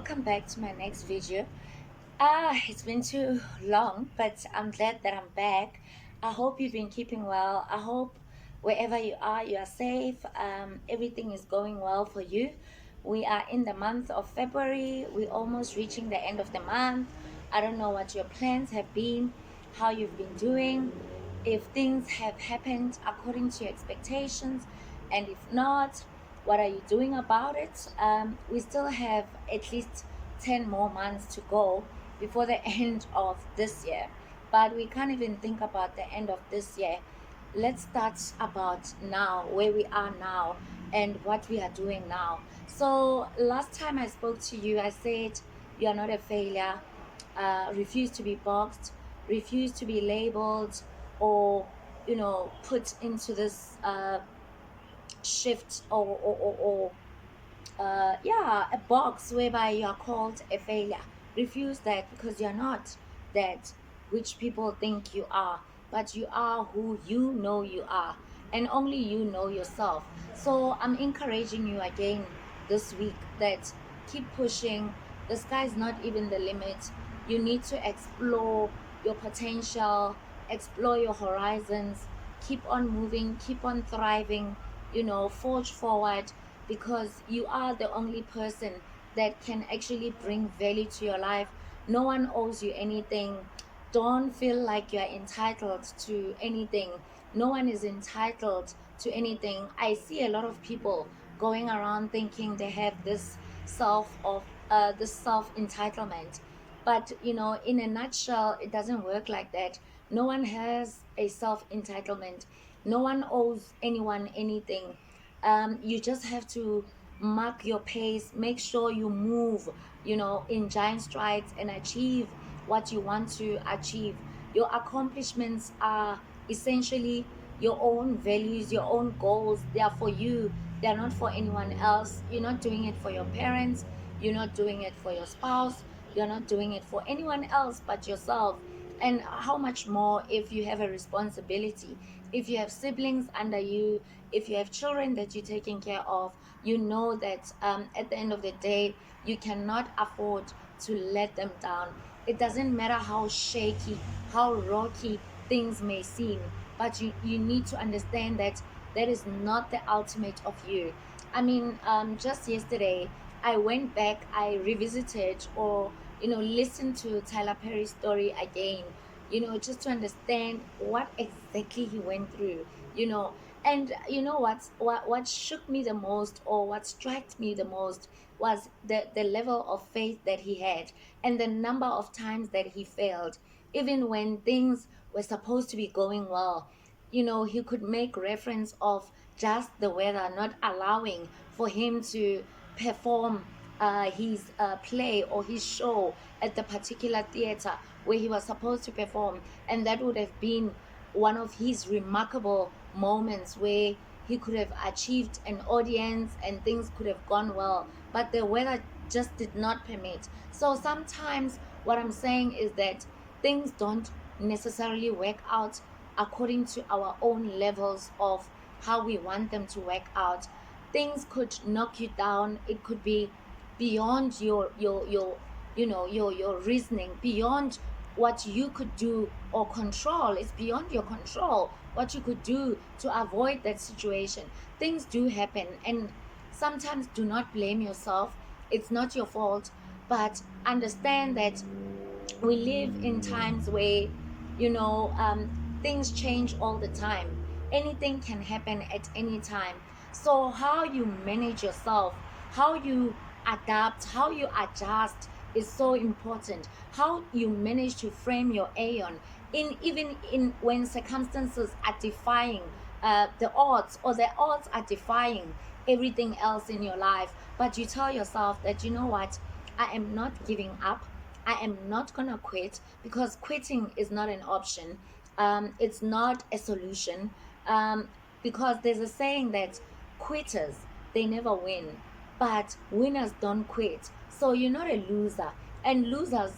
welcome back to my next video. It's been too long, but I'm glad that I'm back. I hope you've been keeping well. I hope wherever you are safe. Everything is going well for you. We are in the month of February. We're almost reaching the end of the month. I don't know what your plans have been, how you've been doing, if things have happened according to your expectations, and if not, what are you doing about it? We still have at least 10 more months to go before the end of this year, but we can't even think about the end of this year. Let's start about now, where we are now and what we are doing now. So last time I spoke to you, I said you are not a failure. Refuse to be boxed, refuse to be labeled, or put into this shift, or yeah, a box whereby you are called a failure. Refuse that, because you're not that which people think you are, but you are who you know you are, and only you know yourself. So I'm encouraging you again this week that keep pushing. The sky is not even the limit. You need to explore your potential, explore your horizons, keep on moving, keep on thriving, forge forward, because you are the only person that can actually bring value to your life. No one owes you anything. Don't feel like you're entitled to anything. No one is entitled to anything. I see a lot of people going around thinking they have this self entitlement, but in a nutshell, it doesn't work like that. No one has a self entitlement. No one owes anyone anything. You just have to mark your pace, make sure you move, in giant strides, and achieve what you want to achieve. Your accomplishments are essentially your own values, your own goals. They are for you, they are not for anyone else. You're not doing it for your parents, you're not doing it for your spouse, you're not doing it for anyone else but yourself. And how much more if you have a responsibility, if you have siblings under you, if you have children that you're taking care of. You know that at the end of the day, you cannot afford to let them down. It doesn't matter how shaky, how rocky things may seem, but you need to understand that that is not the ultimate of you. I mean, just yesterday I went back, I revisited, or listened to Tyler Perry's story again, just to understand what exactly he went through, you know. And what shook me the most, or what struck me the most, was the level of faith that he had, and the number of times that he failed, even when things were supposed to be going well. He could make reference of just the weather not allowing for him to perform his play or his show at the particular theater where he was supposed to perform. And that would have been one of his remarkable moments where he could have achieved an audience and things could have gone well, but the weather just did not permit. So sometimes what I'm saying is that things don't necessarily work out according to our own levels of how we want them to work out. Things could knock you down. It could be beyond your reasoning, beyond what you could do or control. It's beyond your control what you could do to avoid that situation. Things do happen, and sometimes do not blame yourself. It's not your fault, but understand that we live in times where things change all the time. Anything can happen at any time. So how you manage yourself, how you adapt, how you adjust is so important. How you manage to frame your aeon, in even in when circumstances are defying the odds, or the odds are defying everything else in your life, but you tell yourself that, what, I am not giving up. I am not gonna quit, because quitting is not an option. It's not a solution. Um, because there's a saying that quitters, they never win, but winners don't quit. So you're not a loser, and losers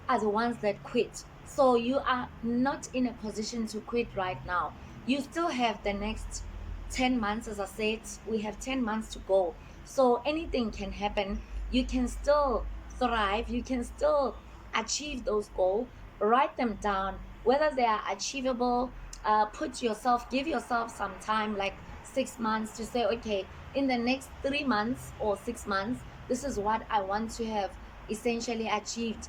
are the ones that quit. So you are not in a position to quit right now. You still have the next 10 months. As I said, we have 10 months to go. So anything can happen. You can still thrive, you can still achieve those goals. Write them down, whether they are achievable. Give yourself some time, like 6 months, to say, okay, in the next 3 months or 6 months, this is what I want to have essentially achieved,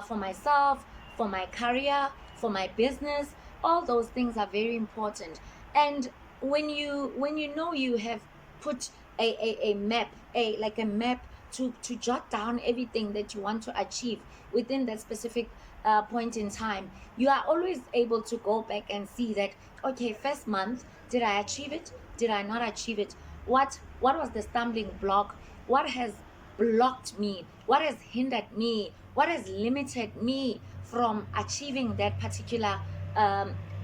for myself, for my career, for my business. All those things are very important. And when you know you have put a map, a map, to jot down everything that you want to achieve within that specific point in time, you are always able to go back and see that, okay, first month, did I achieve it? Did I not achieve it? What was the stumbling block? What has blocked me? What has hindered me? What has limited me from achieving that particular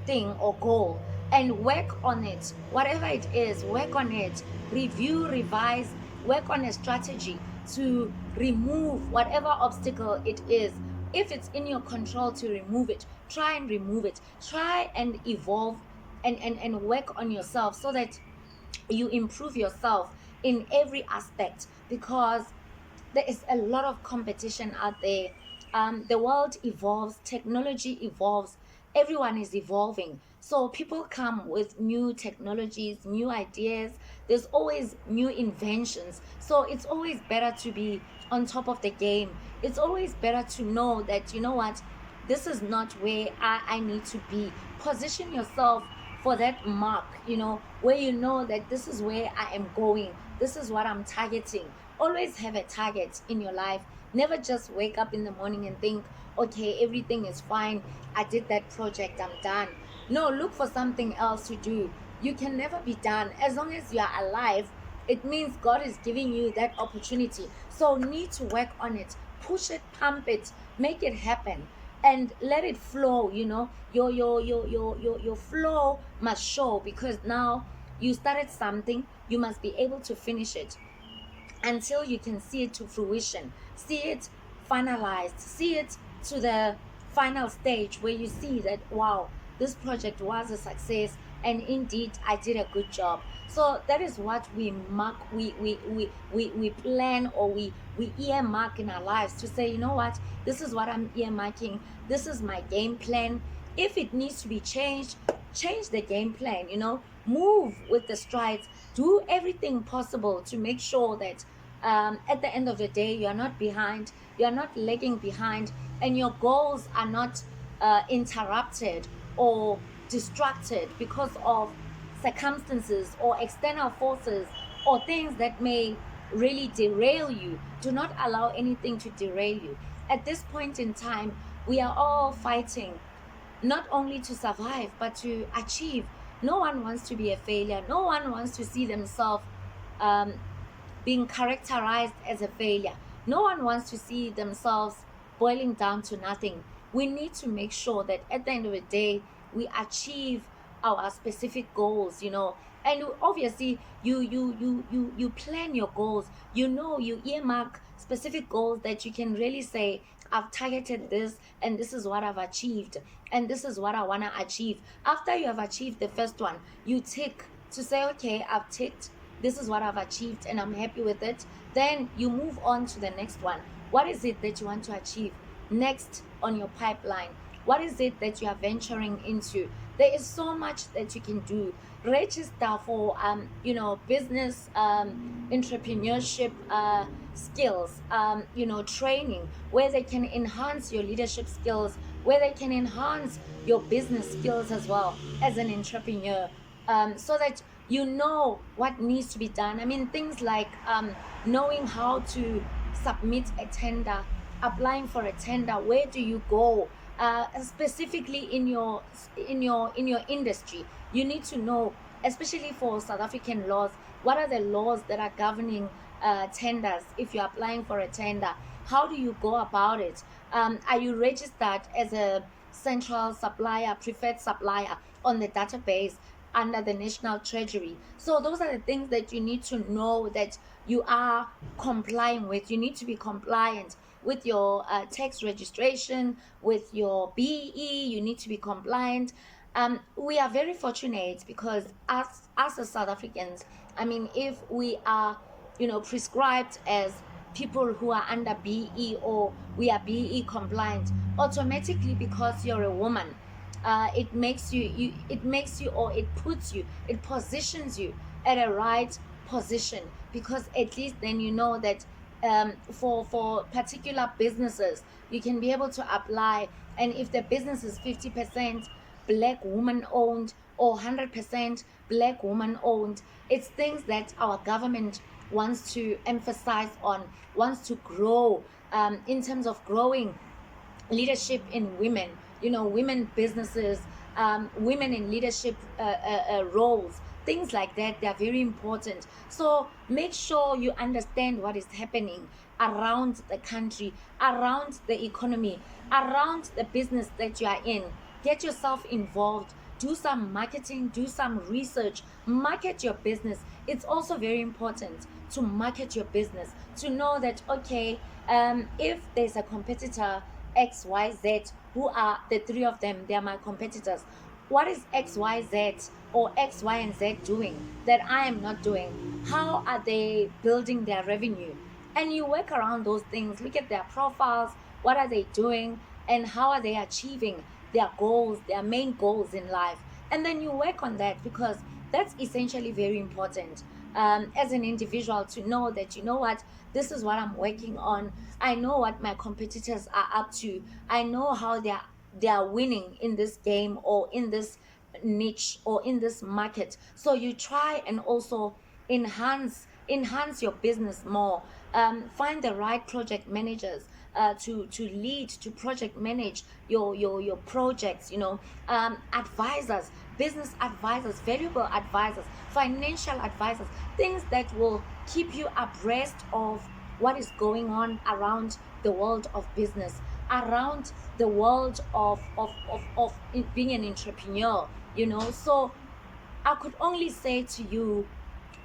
thing or goal? And work on it. Whatever it is, work on it. Review, revise, work on a strategy to remove whatever obstacle it is. If it's in your control to remove it, try and remove it. Try and evolve and work on yourself so that you improve yourself in every aspect, because there is a lot of competition out there. The world evolves, technology evolves, everyone is evolving. So people come with new technologies, new ideas. There's always new inventions. So it's always better to be on top of the game. It's always better to know that, you know what, this is not where I need to be. Position yourself for that mark, where you know that this is where I am going. This is what I'm targeting. Always have a target in your life. Never just wake up in the morning and think, okay, everything is fine. I did that project, I'm done. No, look for something else to do. You can never be done. As long as you are alive, it means God is giving you that opportunity. So need to work on it. Push it, pump it, make it happen, and let it flow. Your flow must show, because now you started something, you must be able to finish it until you can see it to fruition, see it finalized, see it to the final stage where you see that, wow, this project was a success, and indeed I did a good job. So that is what we mark, we plan, or we earmark in our lives, to say, you know what, this is what I'm earmarking, this is my game plan. If it needs to be changed, change the game plan, move with the strides, do everything possible to make sure that at the end of the day, you are not behind, you are not lagging behind, and your goals are not interrupted or distracted because of circumstances or external forces or things that may really derail you. Do not allow anything to derail you. At this point in time, we are all fighting not only to survive but to achieve. No one wants to be a failure. No one wants to see themselves um, being characterized as a failure. No one wants to see themselves boiling down to nothing. We need to make sure that at the end of the day, we achieve our specific goals, And obviously, you plan your goals. You earmark specific goals that you can really say, I've targeted this, and this is what I've achieved, and this is what I want to achieve. After you have achieved the first one, you tick to say, okay, I've ticked, this is what I've achieved and I'm happy with it. Then you move on to the next one. What is it that you want to achieve next on your pipeline? What is it that you are venturing into? There is so much that you can do. Register for business, entrepreneurship skills, training, where they can enhance your leadership skills, where they can enhance your business skills as well as an entrepreneur, so that you know what needs to be done. I mean, things like knowing how to submit a tender, applying for a tender. Where do you go? Specifically in your industry, you need to know, especially for South African laws, what are the laws that are governing tenders. If you're applying for a tender, how do you go about it? Are you registered as a central supplier, preferred supplier on the database under the National Treasury? So those are the things that you need to know that you are complying with. You need to be compliant with your tax registration, with your BE. You need to be compliant. We are very fortunate because as South Africans, I mean, if we are prescribed as people who are under BE or we are BE compliant automatically because you're a woman. It makes it makes you, or it puts you, it positions you at a right position, because at least then you know that for particular businesses you can be able to apply, and if the business is 50% black woman owned or 100% black woman owned, it's things that our government wants to emphasize on, wants to grow, in terms of growing leadership in women, women businesses, women in leadership roles, things like that. They're very important. So make sure you understand what is happening around the country, around the economy, around the business that you are in. Get yourself involved, do some marketing, do some research, market your business. It's also very important to market your business, to know that, okay, if there's a competitor XYZ, who are the three of them, they are my competitors. What is XYZ or X, Y, and Z doing that I am not doing? How are they building their revenue? And you work around those things, look at their profiles, what are they doing, and how are they achieving their goals, their main goals in life. And then you work on that, because that's essentially very important, as an individual, to know that, you know what, this is what I'm working on. I know what my competitors are up to. I know how they are winning in this game or in this niche or in this market. So you try and also enhance your business more. Find the right project managers to lead, to project manage your projects, advisors, business advisors, valuable advisors, financial advisors, things that will keep you abreast of what is going on around the world of business, around the world of being an entrepreneur. So I could only say to you,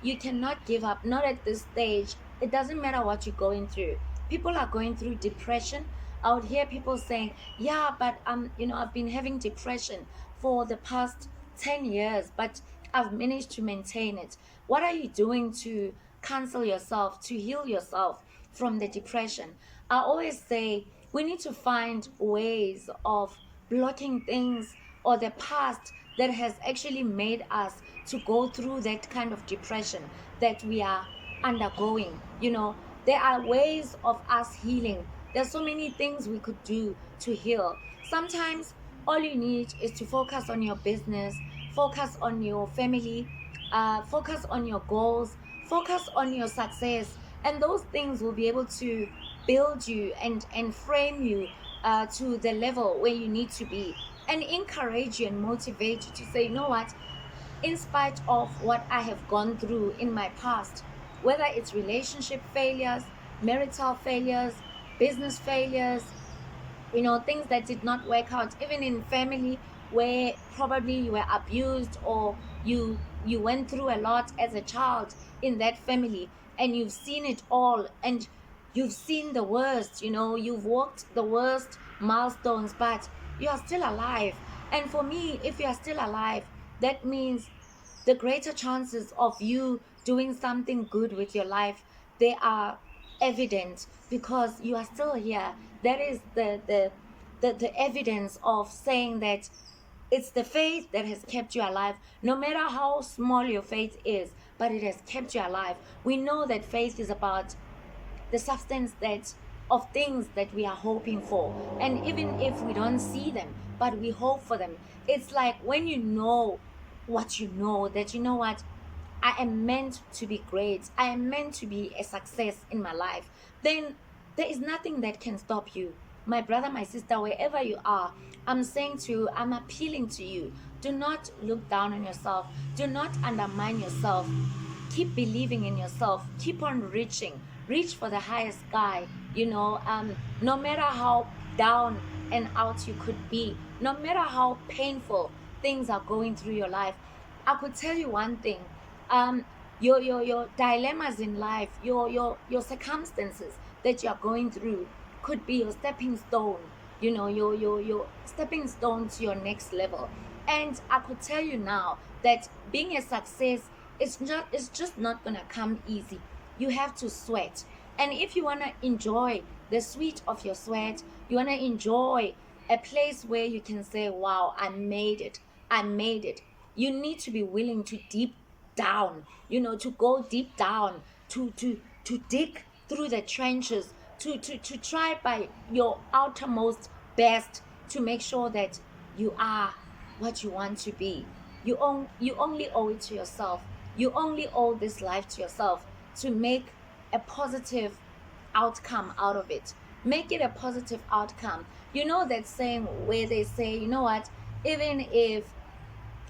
you cannot give up, not at this stage. It doesn't matter what you're going through. People are going through depression. I would hear people saying, yeah, but I've been having depression for the past 10 years, but I've managed to maintain it. What are you doing to cancel yourself, to heal yourself from the depression? I always say we need to find ways of blocking things or the past that has actually made us to go through that kind of depression that we are undergoing. There are ways of us healing. There's so many things we could do to heal. Sometimes all you need is to focus on your business, focus on your family, focus on your goals, focus on your success, and those things will be able to build you and frame you to the level where you need to be, and encourage you and motivate you to say, you know what, in spite of what I have gone through in my past, whether it's relationship failures, marital failures, business failures, things that did not work out, even in family where probably you were abused, or you went through a lot as a child in that family, and you've seen it all, and you've seen the worst, you've walked the worst milestones, but you are still alive. And for me, if you are still alive, that means the greater chances of you doing something good with your life, they are evident, because you are still here. That is the evidence of saying that it's the faith that has kept you alive, no matter how small your faith is, but it has kept you alive. We know that faith is about the substance that of things that we are hoping for, and even if we don't see them, but we hope for them. It's like when you know what you know, that you know what, I am meant to be great, I am meant to be a success in my life, then there is nothing that can stop you. My brother, my sister, wherever you are, I'm saying to you, I'm appealing to you, do not look down on yourself, do not undermine yourself. Keep believing in yourself, keep on reach for the highest sky. No matter how down and out you could be, no matter how painful things are going through your life, I could tell you one thing. Your dilemmas in life, your circumstances that you are going through could be your stepping stone, your stepping stone to your next level. And I could tell you now that being a success, it's just not gonna come easy. You have to sweat, And if you want to enjoy the sweet of your sweat, you want to enjoy a place where you can say, wow, I made it. I made it. You need to be willing to deep down, to go deep down, to dig through the trenches, to try by your outermost best to make sure that you are what you want to be. You only owe it to yourself. You only owe this life to yourself to make a positive outcome out of it. Make it a positive outcome. You know that saying where they say, you know what, even if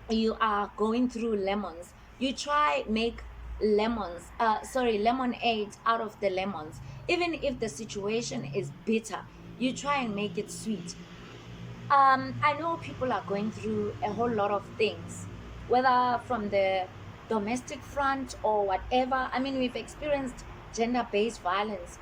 you are going through lemons, you try make lemonade out of the lemons. Even if the situation is bitter, you try and make it sweet. I know people are going through a whole lot of things, whether from the domestic front or whatever. I mean, we've experienced gender-based violence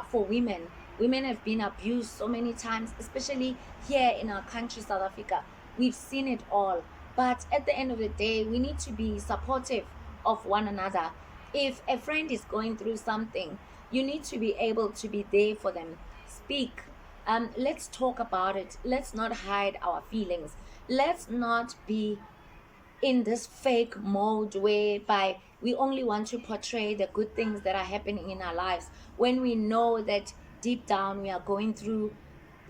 for women. Women have been abused so many times, especially here in our country, South Africa. We've seen it all. But at the end of the day, we need to be supportive of one another. If a friend is going through something, you need to be able to be there for them. Speak. Let's talk about it. Let's not hide our feelings. Let's not be in this fake mode whereby we only want to portray the good things that are happening in our lives when we know that deep down we are going through,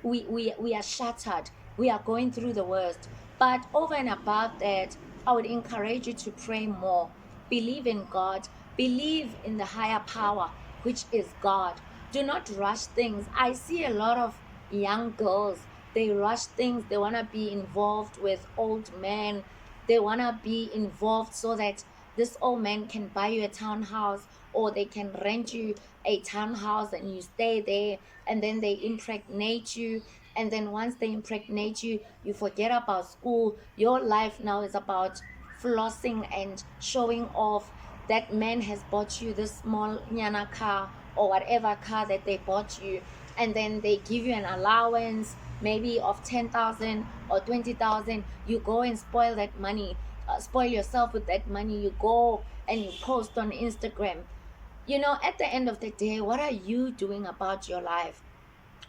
we are shattered, we are going through the worst. But over and above that, I would encourage you to pray more. Believe in God. Believe in the higher power, which is God. Do not rush things. I see a lot of young girls, they rush things. They want to be involved with old men. They want to be involved so that this old man can buy you a townhouse, or they can rent you a townhouse and you stay there, and then they impregnate you. And then once they impregnate you, you forget about school. Your life now is about flossing and showing off. That man has bought you this small nyana car or whatever car that they bought you, and then they give you an allowance maybe of 10,000 or 20,000. You go and spoil that money, spoil yourself with that money. You go and you post on Instagram. At the end of the day, what are you doing about your life?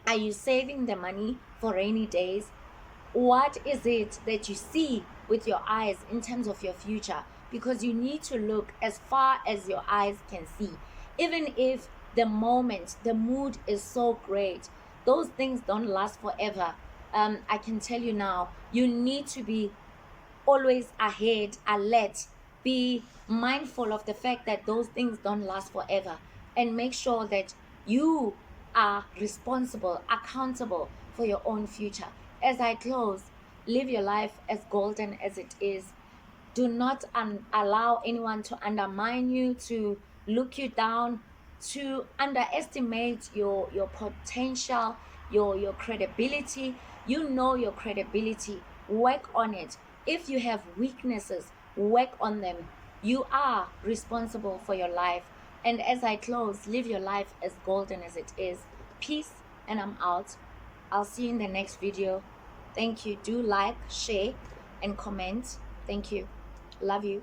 Are you saving the money for rainy days? What is it that you see with your eyes in terms of your future? Because you need to look as far as your eyes can see. Even if the moment, the mood is so great, those things don't last forever. I can tell you now, you need to be always ahead, alert, be mindful of the fact that those things don't last forever, and make sure that you are responsible, accountable for your own future. As I close, live your life as golden as it is. Do not allow anyone to undermine you, to look you down, to underestimate your potential, your credibility. You know your credibility. Work on it. If you have weaknesses, work on them. You are responsible for your life. And as I close, live your life as golden as it is. Peace, and I'm out. I'll see you in the next video. Thank you. Do like, share, and comment. Thank you. Love you.